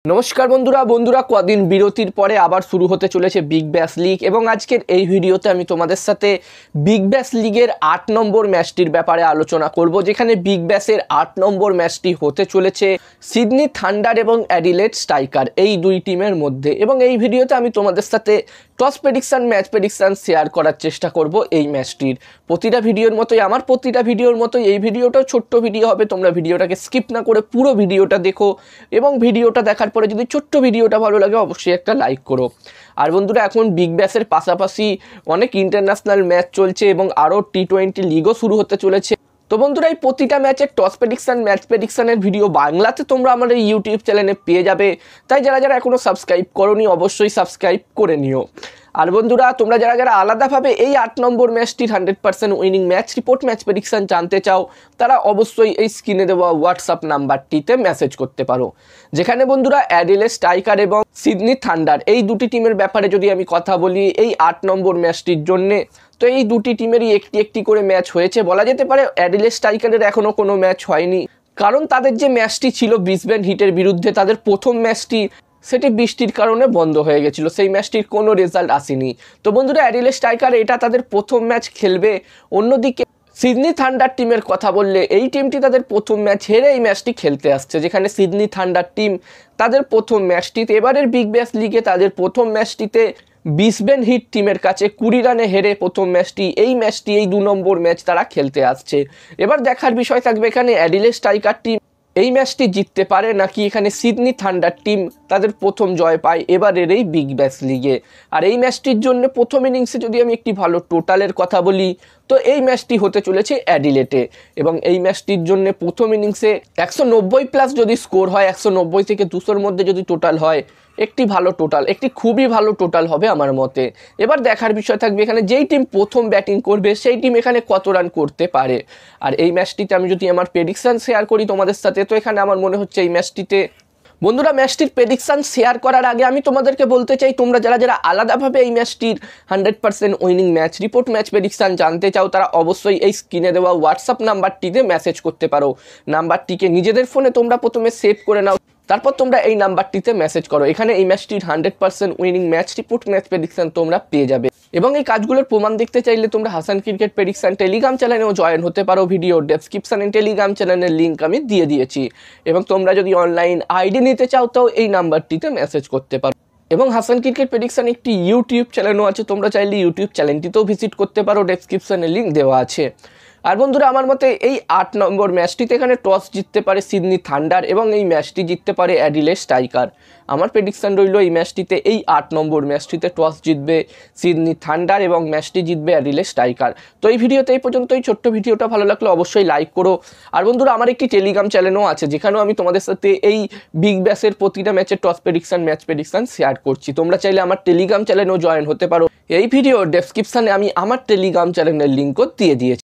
নমস্কার বন্ধুরা কদিন বিরতির পরে আবার শুরু হতে চলেছে বিগ ব্যাশ লিগ এবং আজকের এই ভিডিওতে আমি তোমাদের সাথে বিগ ব্যাশ লিগের ৮ নম্বর ম্যাচটির ব্যাপারে আলোচনা করব, যেখানে বিগ ব্যাশের ৮ নম্বর ম্যাচটি হতে চলেছে সিডনি থান্ডার এবং অ্যাডিলেড স্ট্রাইকার এই দুই টিমের মধ্যে। এবং এই ভিডিওতে আমি তোমাদের সাথে toss prediction, match prediction share করার চেষ্টা করব এই ম্যাচটির। প্রতিটা ভিডিওর মতোই আমার প্রতিটা ভিডিওর মতোই এই ভিডিওটাও ছোট্ট ভিডিও হবে, তোমরা ভিডিওটাকে স্কিপ না করে পুরো ভিডিওটা দেখো এবং ভিডিওটা দেখার পরে যদি ছোট্ট ভিডিওটা ভালো লাগে অবশ্যই একটা লাইক করো। আর বন্ধুরা, এখন বিগ ব্যাশের পাশাপাশি অনেক ইন্টারন্যাশনাল ম্যাচ চলছে এবং আরও টি20 লিগও শুরু হতে চলেছে। তো বন্ধুরা, এই প্রতিটা ম্যাচের টস প্রেডিকশন, ম্যাচ প্রেডিকশনের ভিডিও বাংলাতে তোমরা আমাদের ইউটিউব চ্যানেলে পেয়ে যাবে, তাই যারা এখনও সাবস্ক্রাইব করোনি অবশ্যই সাবস্ক্রাইব করে নিও। আর বন্ধুরা, তোমরা যারা আলাদাভাবে এই ৮ নম্বর ম্যাচটির 100% winning match report, match prediction জানতে চাও, তারা অবশ্যই এই স্ক্রিনে দেওয়া হোয়াটসঅ্যাপ নাম্বারটিতে মেসেজ করতে পারো। যেখানে বন্ধুরা অ্যাডিলেড স্ট্রাইকার এবং সিডনি থান্ডার এই দুটি টিমের ব্যাপারে যদি আমি কথা বলি এই ৮ নম্বর ম্যাচটির জন্যে, তো এই দুটি টিমেরই একটি করে ম্যাচ হয়েছে। বলা যেতে পারে অ্যাডিলেড স্ট্রাইকারের এখনও কোনো ম্যাচ হয়নি, কারণ তাদের যে ম্যাচটি ছিল ব্রিসবেন হিটের বিরুদ্ধে, তাদের প্রথম ম্যাচটি সেটি বৃষ্টির কারণে বন্ধ হয়ে গেছিলো, সেই ম্যাচটির কোনো রেজাল্ট আসেনি। তো বন্ধুরা, অ্যাডিলেড স্ট্রাইকার এটা তাদের প্রথম ম্যাচ খেলবে। অন্যদিকে সিডনি থান্ডার টিমের কথা বললে এই টিমটি তাদের প্রথম ম্যাচ হেরে এই ম্যাচটি খেলতে আসছে, যেখানে সিডনি থান্ডার টিম তাদের প্রথম ম্যাচটিতে এবারের বিগ ব্যাশ লিগে তাদের প্রথম ম্যাচটিতে ব্রিসবেন হিট টিমের কাছে 20 রানে হেরে প্রথম ম্যাচটি এই 2 নম্বর ম্যাচ তারা খেলতে আসছে। এবার দেখার বিষয় থাকবে এখানে অ্যাডিলেড স্ট্রাইকার টিম এই ম্যাচটি জিততে পারে নাকি এখানে সিডনি থান্ডার টিম তাদের প্রথম জয় পায় এবারের এই বিগ ব্যাশ লিগে। আর এই ম্যাচটির জন্য প্রথম ইনিংসে যদি আমি একটি ভালো টোটালের কথা বলি, তো এই ম্যাচটি হতে চলেছে অ্যাডিলেটে এবং এই ম্যাচটির জন্য প্রথম ইনিংসে 190+ যদি স্কোর হয়, 190 থেকে 200-র মধ্যে যদি টোটাল হয়, একটি ভালো টোটাল, একটি খুবই ভালো টোটাল হবে আমার মতে। এবার দেখার বিষয় থাকবে এখানে যেই টিম প্রথম ব্যাটিং করবে সেই টিম এখানে কত রান করতে পারে। আর এই ম্যাচটিতে আমি যদি আমার প্রেডিকশান শেয়ার করি তোমাদের সাথে, তো এখানে আমার মনে হচ্ছে এই ম্যাচটিতে বন্ধুরা ম্যাচটির প্রেডিকশান শেয়ার করার আগে আমি তোমাদেরকে বলতে চাই, তোমরা যারা আলাদাভাবে এই ম্যাচটির 100% winning match report, match prediction জানতে চাও, তারা অবশ্যই এই স্ক্রিনে দেওয়া হোয়াটসঅ্যাপ নাম্বারটিতে মেসেজ করতে পারো। নাম্বারটিকে নিজেদের ফোনে তোমরা প্রথমে সেভ করে নাও, তারপর তোমরা এই নাম্বারটিতে মেসেজ করো। এখানে এই ম্যাচটির 100% winning match report, match prediction তোমরা পেয়ে যাবে। এবং এই কাজগুলোর প্রমাণ দেখতে চাইলে তোমরা হাসান ক্রিকেট প্রেডিকশন টেলিগ্রাম চ্যানেলেও জয়েন হতে পারো। ভিডিও ডেসক্রিপশনে টেলিগ্রাম চ্যানেলের লিঙ্ক আমি দিয়ে দিয়েছি এবং তোমরা যদি অনলাইন আইডি নিতে চাও তাও এই নাম্বারটিতে মেসেজ করতে পারো। এবং হাসান ক্রিকেট প্রেডিকশন একটি ইউটিউব চ্যানেলও আছে, তোমরা চাইলে ইউটিউব চ্যানেলটিতেও ভিজিট করতে পারো, ডেসক্রিপশনে লিঙ্ক দেওয়া আছে। আর বন্ধুরা, আমার মতে এই ৮ নম্বর ম্যাচটিতে এখানে টস জিততে পারে সিডনি থান্ডার এবং এই ম্যাচটি জিততে পারে অ্যাডিলেড স্ট্রাইকার। আমার প্রেডিকশন রইল এই ম্যাচটিতে, এই ৮ নম্বর ম্যাচটিতে টস জিতবে সিডনি থান্ডার এবং ম্যাচটি জিতবে অ্যাডিলেড স্ট্রাইকার। তো এই ভিডিওতে এই পর্যন্ত। এই ছোট্ট ভিডিওটা ভালো লাগলে অবশ্যই লাইক করো। আর বন্ধুরা, আমার একটি টেলিগ্রাম চ্যানেলও আছে, যেখানেও আমি তোমাদের সাথে এই বিগ ব্যাশের প্রতিটা ম্যাচের toss prediction, match prediction share করছি। তোমরা চাইলে আমার টেলিগ্রাম চ্যানেলেও জয়েন হতে পারো। এই ভিডিও ডেসক্রিপশনে আমি আমার টেলিগ্রাম চ্যানেলের লিঙ্কও দিয়ে দিয়েছি।